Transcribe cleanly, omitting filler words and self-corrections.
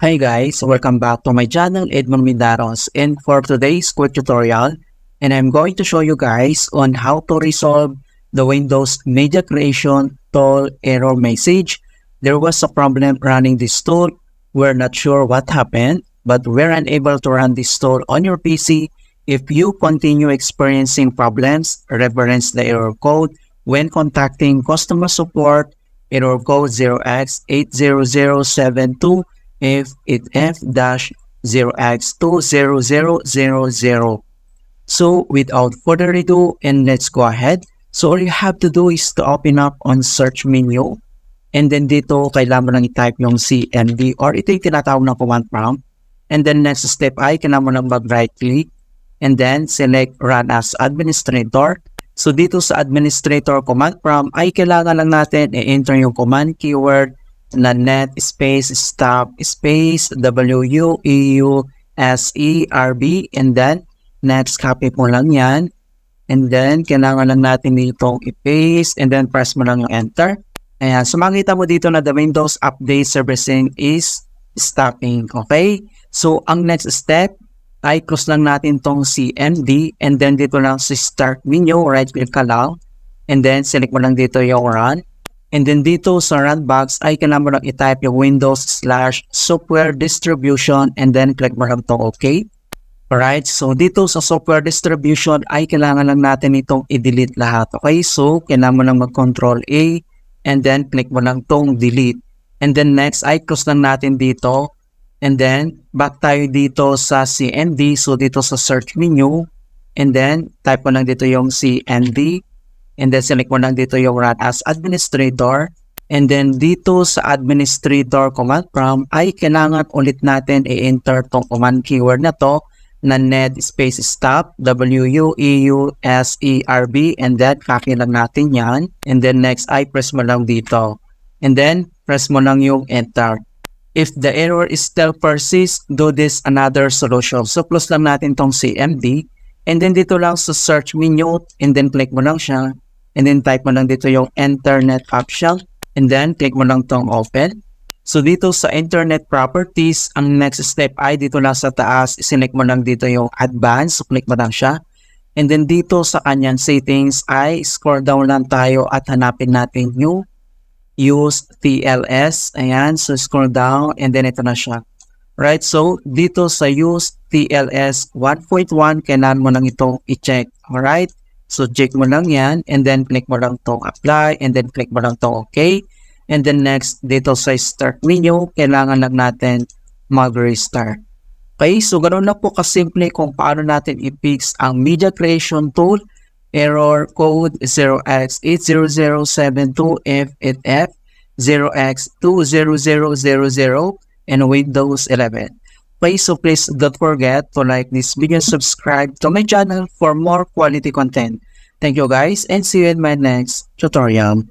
Hi guys, welcome back to my channel Edmund Mindaros, and for today's quick tutorial, and I'm going to show you guys on how to resolve the Windows Media Creation tool error message. There was a problem running this tool. We're not sure what happened, but we're unable to run this tool on your PC. If you continue experiencing problems, reference the error code when contacting customer support, error code 0x80072f8f-0x20000. So without further ado, and let's go ahead. So all you have to do is to open up on search menu, and then dito kailangan mo lang i-type yung CMD or ito yung tinatawag na command prompt. And then next step ay kailangan mo lang mag-right click and then select run as administrator. So dito sa administrator command prompt ay kailangan lang natin i-enter yung command keyword na net space stop space wuauserv, and then next copy mo lang yan, and then kailangan lang natin dito i-paste and then press mo lang yung enter. Ayan, so makita mo dito na the Windows Update Servicing is stopping. Okay, so ang next step ay close lang natin tong CMD, and then dito lang sa start menu, right click ka lang, and then select mo lang dito yung run, and then dito sa run box ay kailangan mo lang i-type yung Windows/SoftwareDistribution, and then click mo lang itong OK. Alright, so dito sa software distribution ay kailangan lang natin itong i-delete lahat. Okay, so kailangan mo lang mag-Control A, and then click mo lang itong delete, and then next ay close lang natin dito. And then, back tayo dito sa CMD. So, dito sa search menu. And then, type mo lang dito yung CMD. And then, select mo lang dito yung run as administrator. And then, dito sa administrator command prompt, ay kailangan ulit natin i-enter tong command keyword na to na net space stop wuauserv, and then, copy lang natin yan. And then, next, ay press mo lang dito. And then, press mo lang yung enter. If the error is still persists, do this another solution. So, close lang natin tong CMD. And then, dito lang sa search menu. And then, click mo lang siya. And then, type mo lang dito yung internet option. And then, click mo lang tong open. So, dito sa internet properties, ang next step ay dito lang sa taas. Select mo lang dito yung advanced. So, click mo lang siya. And then, dito sa kanyang settings ay scroll down lang tayo at hanapin natin yung use TLS. Ayan, so scroll down, and then ito na siya. Right, so dito sa use TLS 1.1, kailangan mo lang itong i-check. Alright, so check mo lang yan, and then click mo lang itong apply, and then click mo lang itong OK. And then next, dito sa start menu, kailangan lang natin mag-restart. Okay, so ganoon lang po kasimple kung paano natin i-fix ang media creation tool error code 0x80072f8f, 0x20000, and Windows 11. Okay, so please don't forget to like this video and subscribe to my channel for more quality content. Thank you guys, and see you in my next tutorial.